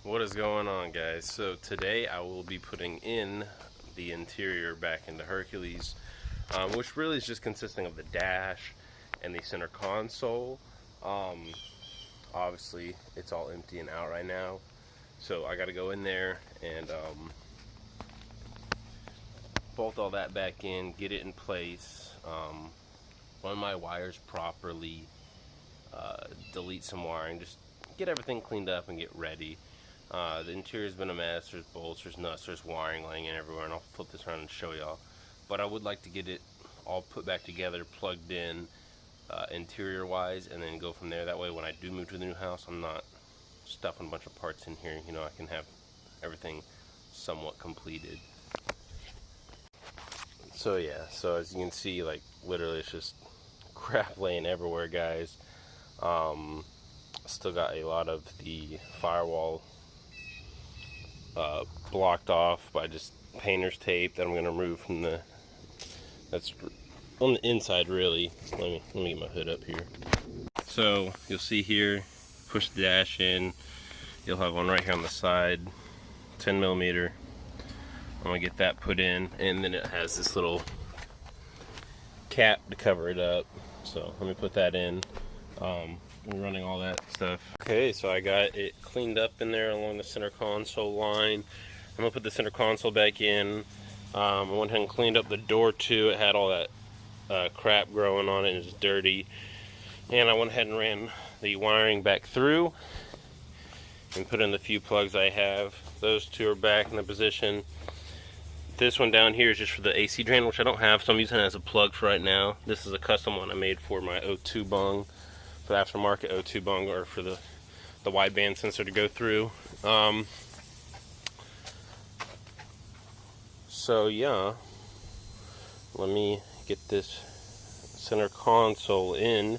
What is going on, guys? So today I will be putting in the interior back into Hercules, which really is just consisting of the dash and the center console. um, Obviously it's all empty and out right now, so I got to go in there and bolt all that back in, get it in place, run my wires properly, delete some wiring, just get everything cleaned up and get ready. The interior's been a mess. There's bolts, there's nuts, there's wiring laying in everywhere, and I'll flip this around and show y'all. But I would like to get it all put back together, plugged in, interior-wise, and then go from there. That way, when I do move to the new house, I'm not stuffing a bunch of parts in here. You know, I can have everything somewhat completed. So yeah, so as you can see, like literally, it's just crap laying everywhere, guys. Still got a lot of the firewall blocked off by just painter's tape that I'm going to remove from that's on the inside really. Let me get my hood up here. So you'll see here, push the dash in, you'll have one right here on the side, 10 millimeter. I'm going to get that put in, and then it has this little cap to cover it up. So let me put that in. I'm running all that stuff. Okay, so I got it cleaned up in there along the center console line. I'm gonna put the center console back in. I went ahead and cleaned up the door too. It had all that crap growing on it and it's dirty. And I went ahead and ran the wiring back through and put in the few plugs I have. Those two are back in the position. This one down here is just for the AC drain, which I don't have, so I'm using it as a plug for right now. This is a custom one I made for my O2 bung, for the aftermarket O2 bung, or for the wideband sensor to go through. So yeah, let me get this center console in,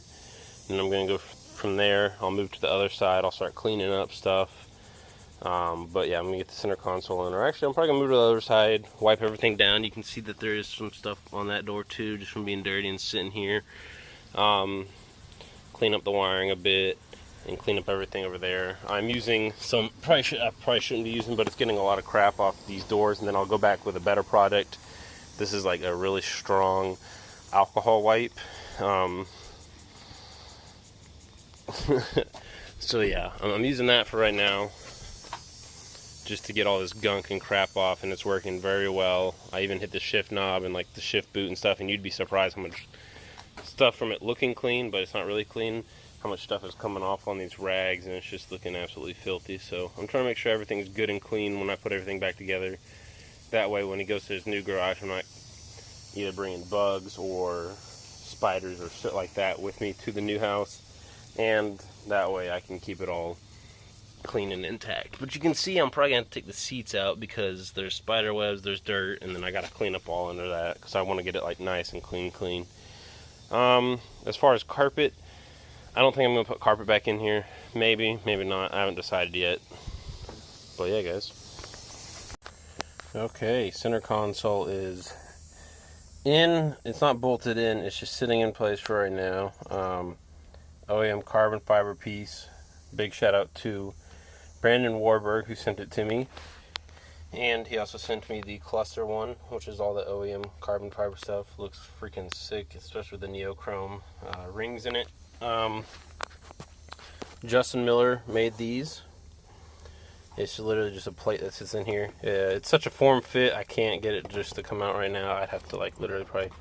and I'm going to go from there. I'll move to the other side. I'll start cleaning up stuff. But yeah, I'm going to get the center console in. Or actually, I'm probably going to move to the other side, wipe everything down. You can see that there is some stuff on that door too, just from being dirty and sitting here. Clean up the wiring a bit and clean up everything over there. I'm using some, I probably shouldn't be using, but it's getting a lot of crap off these doors, and then I'll go back with a better product. This is like a really strong alcohol wipe. So yeah, I'm using that for right now, just to get all this gunk and crap off, and it's working very well. I even hit the shift knob and like the shift boot and stuff, and you'd be surprised how much stuff from it looking clean, but it's not really clean, how much stuff is coming off on these rags, and it's just looking absolutely filthy. So I'm trying to make sure everything's good and clean when I put everything back together. That way when he goes to his new garage, I'm not either bringing bugs or spiders or shit like that with me to the new house, and that way I can keep it all clean and intact. But you can see I'm probably going to take the seats out because there's spider webs, there's dirt, and then I got to clean up all under that because I want to get it like nice and clean. As far as carpet, I don't think I'm going to put carpet back in here. Maybe not. I haven't decided yet. But yeah, guys. Okay, center console is in. It's not bolted in. It's just sitting in place for right now. OEM carbon fiber piece. Big shout out to Brandon Warburg, who sent it to me. And he also sent me the cluster one, which is all the OEM carbon fiber stuff. Looks freaking sick, especially with the neochrome rings in it. Justin Miller made these. It's literally just a plate that sits in here. It's such a form fit, I can't get it just to come out right now. I'd have to like literally probably,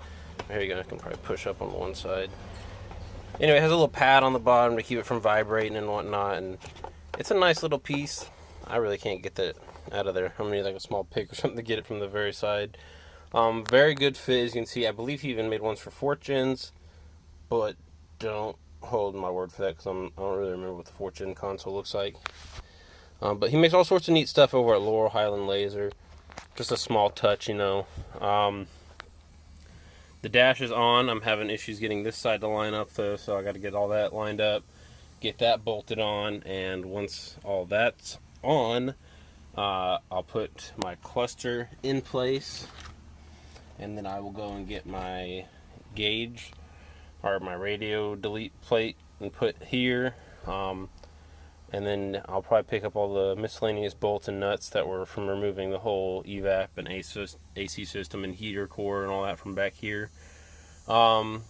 here you go, I can probably push up on one side. Anyway, it has a little pad on the bottom to keep it from vibrating and whatnot, and it's a nice little piece. I really can't get that out of there. I'm gonna need like a small pick or something to get it from the very side. Very good fit, as you can see. I believe he even made ones for Fortunes, but don't hold my word for that because I don't really remember what the Fortune console looks like. But he makes all sorts of neat stuff over at Laurel Highland Laser. Just a small touch, you know. The dash is on. I'm having issues getting this side to line up though, so I got to get all that lined up, get that bolted on, and once all that's on, I'll put my cluster in place, and then I will go and get my gauge or my radio delete plate and put here. And then I'll probably pick up all the miscellaneous bolts and nuts that were from removing the whole evap and AC system and heater core and all that from back here. But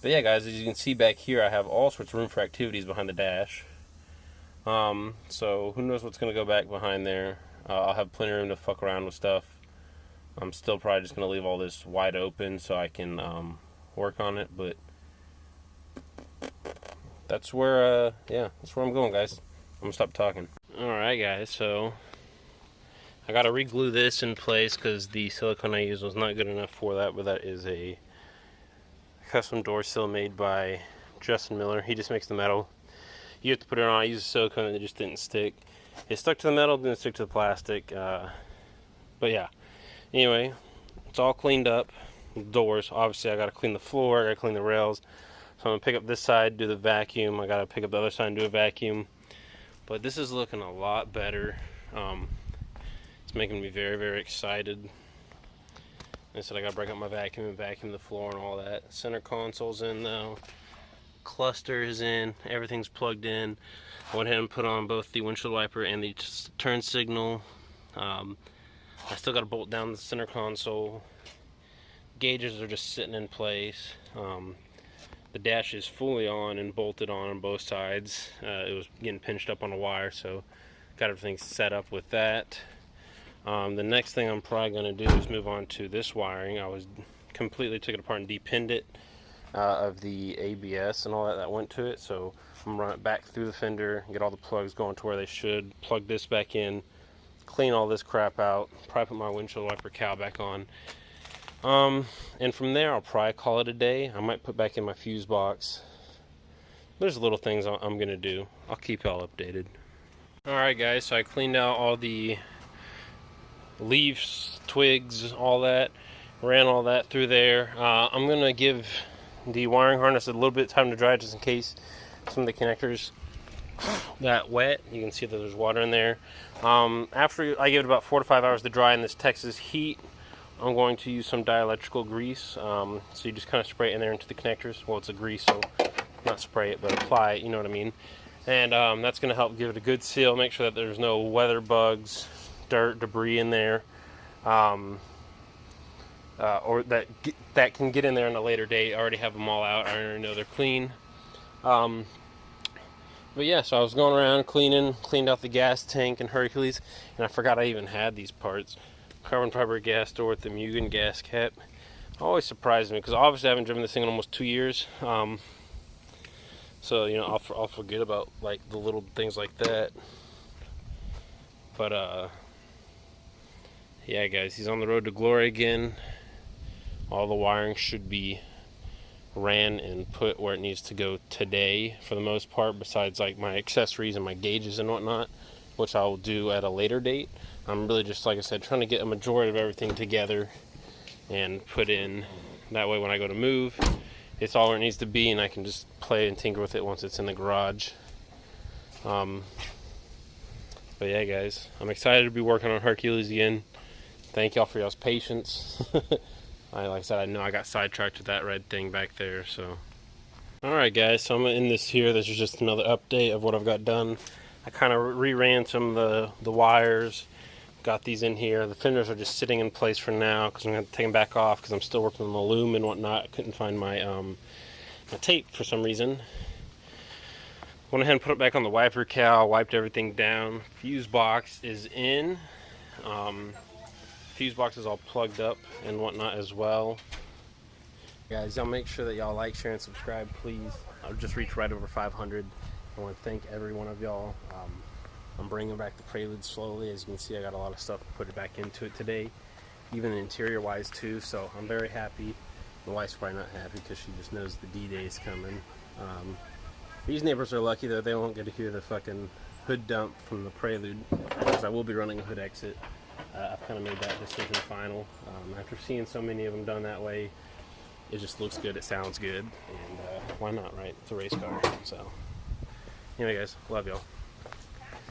yeah, guys, as you can see back here, I have all sorts of room for activities behind the dash. So who knows what's going to go back behind there. I'll have plenty of room to fuck around with stuff. I'm still probably just going to leave all this wide open so I can work on it, but that's where, that's where I'm going, guys. I'm going to stop talking. Alright, guys, so I got to re-glue this in place because the silicone I used was not good enough for that, but that is a custom door sill made by Justin Miller. He just makes the metal. You have to put it on. I used silicone and it just didn't stick. It stuck to the metal, didn't stick to the plastic. But yeah. Anyway, it's all cleaned up. The doors. Obviously, I got to clean the floor. I got to clean the rails. So I'm going to pick up this side, do the vacuum. I got to pick up the other side and do a vacuum. But this is looking a lot better. It's making me very, very excited. Like I said, I got to break up my vacuum and vacuum the floor and all that. Center console's in now. Cluster is in. Everything's plugged in. I went ahead and put on both the windshield wiper and the turn signal. I still got to bolt down the center console. Gauges are just sitting in place. The dash is fully on and bolted on both sides. It was getting pinched up on a wire, so got everything set up with that. The next thing I'm probably going to do is move on to this wiring. I was completely took it apart and depinned it of the ABS and all that went to it. So I'm going to run it back through the fender, get all the plugs going to where they should, plug this back in, clean all this crap out, probably put my windshield wiper cowl back on. And from there I'll probably call it a day. I might put back in my fuse box. There's little things I'm going to do. I'll keep y'all updated. Alright guys, so I cleaned out all the leaves, twigs, all that, ran all that through there. I'm going to give the wiring harness a little bit of time to dry just in case some of the connectors got wet. You can see that there's water in there. After I give it about 4 to 5 hours to dry in this Texas heat, I'm going to use some dielectrical grease. So you just kind of spray it in there into the connectors. Well, it's a grease, so not spray it, but apply it, you know what I mean. And that's going to help give it a good seal, make sure that there's no weather bugs, dirt, debris in there, or that can get in there on a later date. I already have them all out. I already know they're clean. But yeah, so I was going around cleaned out the gas tank and Hercules, and I forgot I even had these parts. Carbon fiber gas door with the Mugen gas cap. Always surprised me because obviously I haven't driven this thing in almost 2 years. So you know I'll forget about like the little things like that. But yeah, guys, he's on the road to glory again. All the wiring should be ran and put where it needs to go today for the most part, besides like my accessories and my gauges and whatnot, which I will do at a later date. I'm really just, like I said, trying to get a majority of everything together and put in. That way when I go to move, it's all where it needs to be and I can just play and tinker with it once it's in the garage. But yeah, guys, I'm excited to be working on Hercules again. Thank y'all for y'all's patience. Like I said, I know I got sidetracked with that red thing back there, so. Alright guys, so I'm going to end this here. This is just another update of what I've got done. I kind of re-ran some of the wires. Got these in here. The fenders are just sitting in place for now because I'm going to take them back off because I'm still working on the loom and whatnot. I couldn't find my, my tape for some reason. Went ahead and put it back on the wiper cowl, wiped everything down. Fuse box is in. Fuse box is all plugged up and whatnot as well. Guys, y'all make sure that y'all like, share, and subscribe, please. I've just reached right over 500. I want to thank every one of y'all. I'm bringing back the Prelude slowly. As you can see, I got a lot of stuff to put it back into it today, even interior-wise too. So I'm very happy. My wife's probably not happy because she just knows the D-Day is coming. These neighbors are lucky though; they won't get to hear the fucking hood dump from the Prelude, because I will be running a hood exit. I've kind of made that decision final. After seeing so many of them done that way, it just looks good, it sounds good, and why not, right? It's a race car. So anyway guys, love y'all.